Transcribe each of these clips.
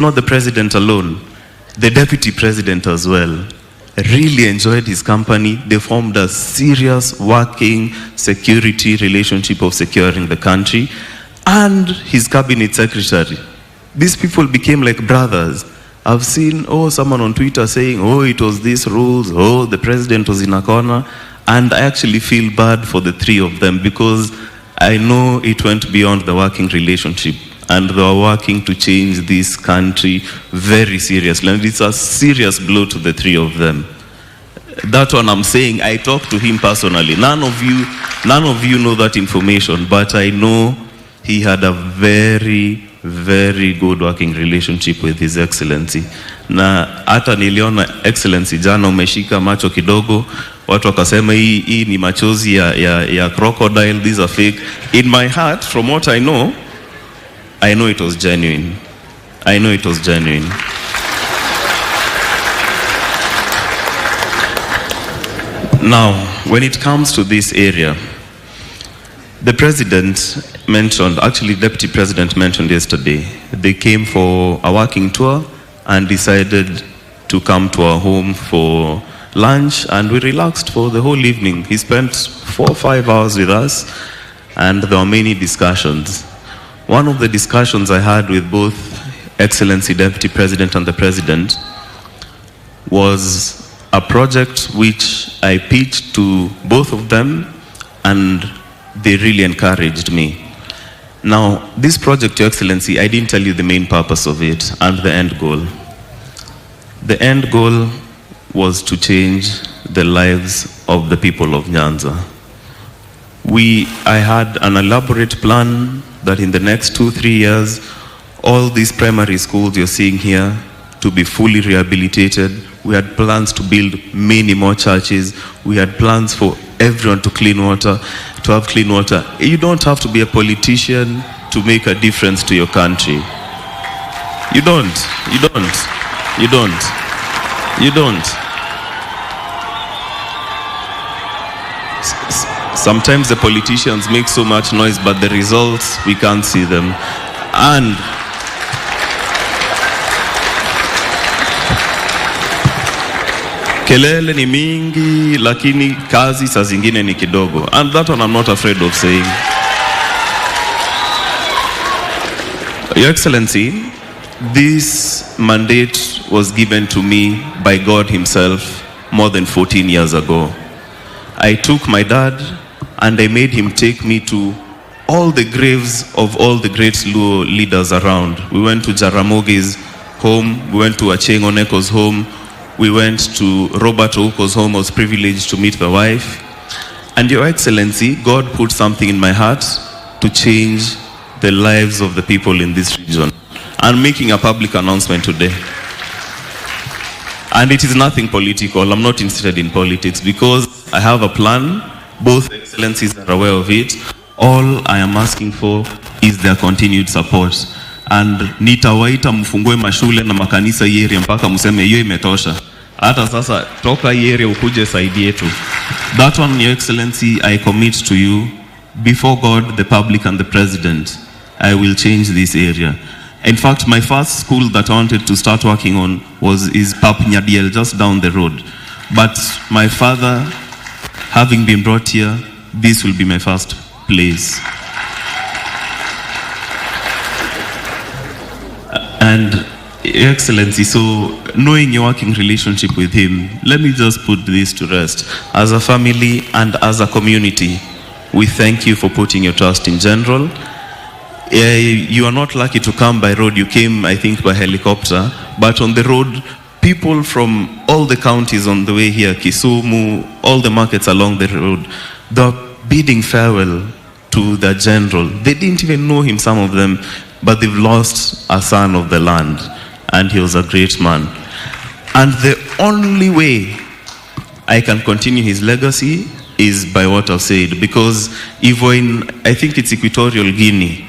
not the president alone, the deputy president as well. Really enjoyed his company. They formed a serious working security relationship of securing the country. And his cabinet secretary. These people became like brothers. I've seen, someone on Twitter saying, it was these rules, the president was in a corner. And I actually feel bad for the three of them because I know it went beyond the working relationship. And they are working to change this country very seriously. And it's a serious blow to the three of them. That one I'm saying, I talked to him personally. None of you know that information, but I know he had a very, very good working relationship with His Excellency. Na hata niliona Excellency jana umeshika macho kidogo, watu wakasema hii ni machozi ya crocodile, these are fake. In my heart, from what I know it was genuine. I know it was genuine. Now, when it comes to this area, the president mentioned, actually Deputy President mentioned yesterday, they came for a working tour and decided to come to our home for lunch, and we relaxed for the whole evening. He spent 4 or 5 hours with us, and there were many discussions. One of the discussions I had with both Excellency Deputy President and the President was a project which I pitched to both of them, and they really encouraged me. Now, this project, Your Excellency, I didn't tell you the main purpose of it and the end goal. The end goal was to change the lives of the people of Nyanza. I had an elaborate plan that in the next 2-3 years, all these primary schools you're seeing here to be fully rehabilitated. We had plans to build many more churches. We had plans for everyone to have clean water. You don't have to be a politician to make a difference to your country. You don't. Sometimes the politicians make so much noise, but the results, we can't see them. And kelele ni mingi, lakini kazi saa zingine ni kidogo. And that one I'm not afraid of saying. Your Excellency, this mandate was given to me by God Himself more than 14 years ago. I took my dad and I made him take me to all the graves of all the great Luo leaders around. We went to Jaramogi's home, we went to Achieng' Oneko's home, we went to Robert Ouko's home. I was privileged to meet the wife. And Your Excellency, God put something in my heart to change the lives of the people in this region. I'm making a public announcement today. And it is nothing political. I'm not interested in politics because I have a plan. Both Excellencies are aware of it. All I am asking for is their continued support. And nitawaita mfungue mashule na makanisa hii area mpaka mseme hiyo imetosha. Hata sasa toka hii area ukuje saidi yetu. That one, Your Excellency, I commit to you before God, the public and the President. I will change this area. In fact, my first school that I wanted to start working on is Pap Nyadiel, just down the road. But my father, having been brought here, this will be my first place. And Your Excellency, so knowing your working relationship with him, let me just put this to rest. As a family and as a community, we thank you for putting your trust in General. You are not lucky to come by road. You came, I think, by helicopter. But on the road, people from all the counties on the way here, Kisumu, all the markets along the road, they're bidding farewell to the General. They didn't even know him, some of them, but they've lost a son of the land. And he was a great man. And the only way I can continue his legacy is by what I've said. Because even, I think it's Equatorial Guinea,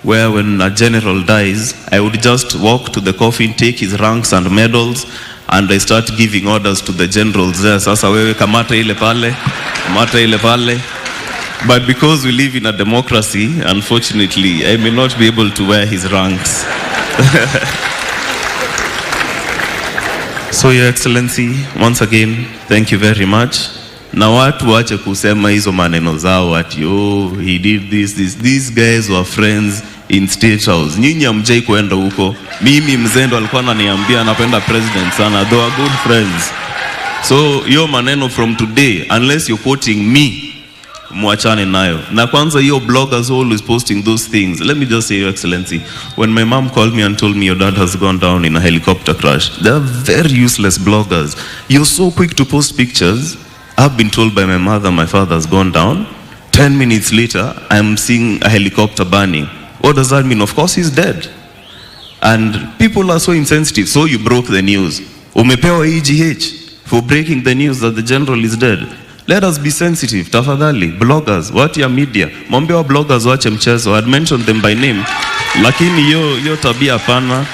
where when a general dies, I would just walk to the coffin, take his ranks and medals, and I start giving orders to the generals there. Sasa wewe kamata ile pale. But because we live in a democracy, unfortunately, I may not be able to wear his ranks. So Your Excellency, once again, thank you very much. Na watu wache kusema hizo maneno zao ati he did this. These guys were friends in State House. Nyinyi hamjai kuenda huko. Mimi mzendo alikuwa ananiambia anapenda president sana. They are good friends. So hiyo maneno from today, unless you're quoting me, mwachane nayo. Na kwanza hiyo bloggers always posting those things. Let me just say, Your Excellency, when my mom called me and told me your dad has gone down in a helicopter crash, they are very useless bloggers. You're so quick to post pictures. I've been told by my mother my father has gone down. 10 minutes later, I'm seeing a helicopter burning. What does that mean? Of course he's dead. And people are so insensitive. So you broke the news. Umepewa EGH for breaking the news that the general is dead. Let us be sensitive. Tafadhali, bloggers, what your media? Mwambie wa bloggers wache mchezo. I'd mentioned them by name. Lakini yo tabia pana.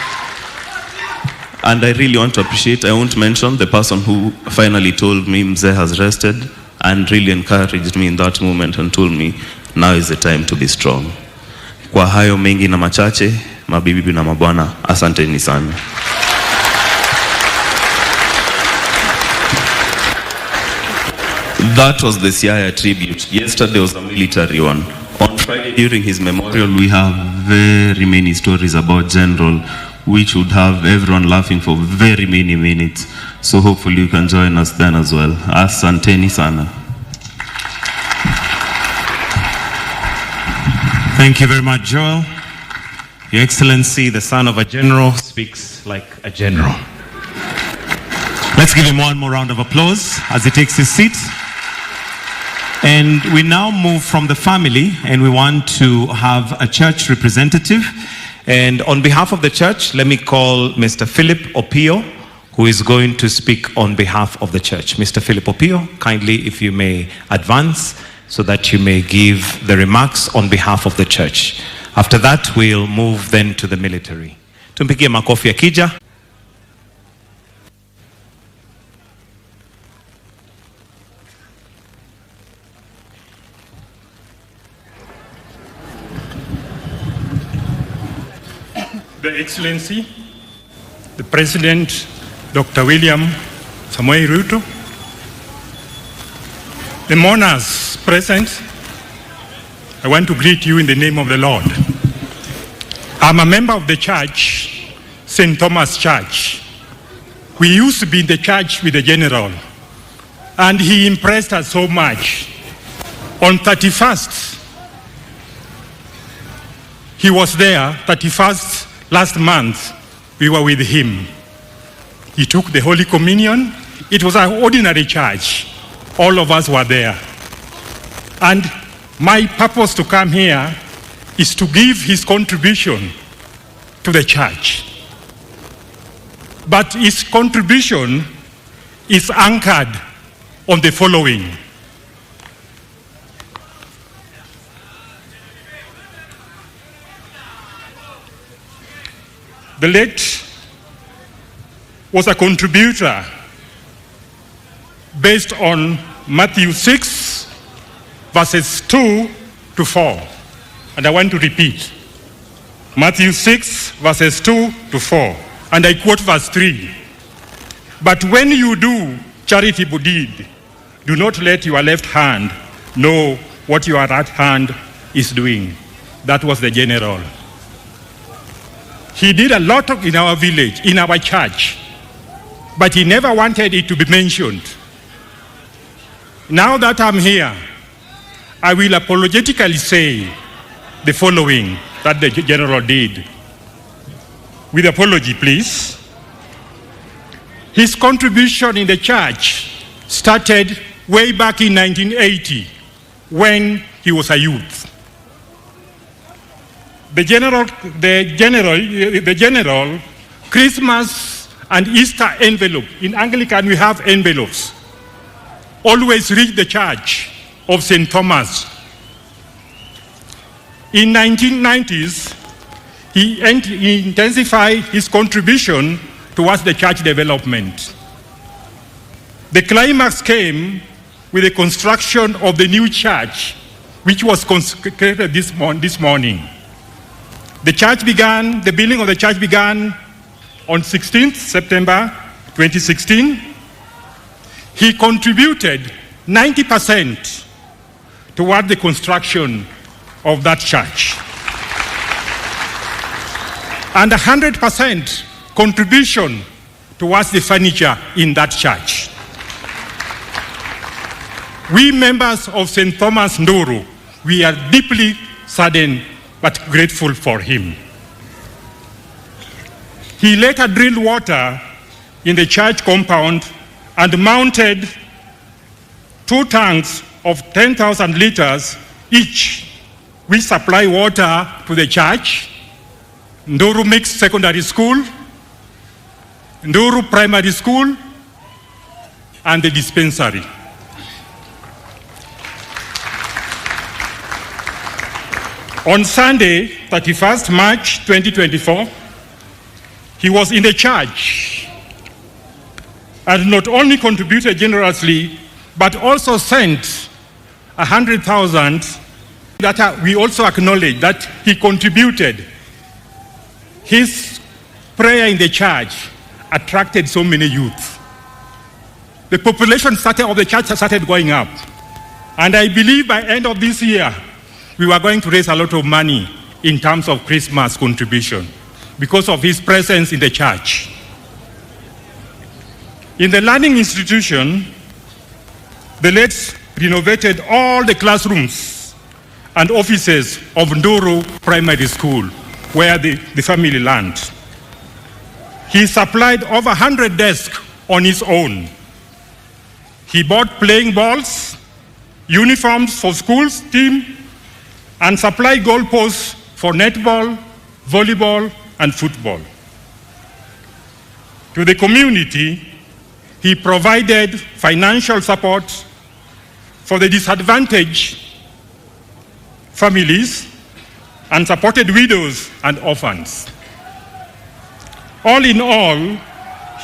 And I really want to appreciate, I won't mention the person who finally told me Mzee has rested and really encouraged me in that moment and told me now is the time to be strong. Kwa hayo mengi na machache, mabibi na mabwana, asanteni sana. That was the Siaya tribute. Yesterday was a military one. On Friday during his memorial, we have very many stories about General, which would have everyone laughing for very many minutes. So hopefully you can join us then as well. Asanteni sana. Thank you very much, Joel. Your Excellency, the son of a general, speaks like a general. Let's give him one more round of applause as he takes his seat. And we now move from the family, and we want to have a church representative. And on behalf of the church, let me call Mr. Philip Opio, who is going to speak on behalf of the church. Mr. Philip Opio, kindly, if you may advance so that you may give the remarks on behalf of the church. After that, we'll move then to the military. Tumpigie makofi akija. The Excellency, the President, Dr. William Samoei Ruto, the mourners present, I want to greet you in the name of the Lord. I'm a member of the church, St. Thomas Church. We used to be in the church with the general, and he impressed us so much. On 31st, he was there, 31st, last month, we were with him. He took the Holy Communion. It was an ordinary church. All of us were there. And my purpose to come here is to give his contribution to the church. But his contribution is anchored on the following. The late was a contributor based on Matthew 6, verses 2 to 4. And I want to repeat. Matthew 6, verses 2 to 4. And I quote verse 3. But when you do charitable deed, do not let your left hand know what your right hand is doing. That was the general. He did a lot in our village, in our church, but he never wanted it to be mentioned. Now that I'm here, I will apologetically say the following that the general did. With apology, please. His contribution in the church started way back in 1980 when he was a youth. The general, Christmas and Easter envelope. In Anglican, we have envelopes. Always reach the church of St. Thomas. In 1990s, he intensified his contribution towards the church development. The climax came with the construction of the new church, which was consecrated this morning. The building of the church began on 16th September 2016, he contributed 90% toward the construction of that church. And 100% contribution towards the furniture in that church. We members of St. Thomas Nduru, we are deeply saddened but grateful for him. He later drilled water in the church compound and mounted 2 tanks of 10,000 liters each, which supply water to the church, Nduru Mixed Secondary School, Nduru Primary School, and the dispensary. On Sunday, 31st March 2024, he was in the church and not only contributed generously, but also sent 100,000 that we also acknowledge that he contributed. His prayer in the church attracted so many youth. The population of the church started going up. And I believe by end of this year, we were going to raise a lot of money in terms of Christmas contribution because of his presence in the church. In the learning institution, the late renovated all the classrooms and offices of Nduru Primary School, where the family learned. He supplied over 100 desks on his own. He bought playing balls, uniforms for schools team, and supplied goalposts for netball, volleyball, and football. To the community, he provided financial support for the disadvantaged families and supported widows and orphans. All in all,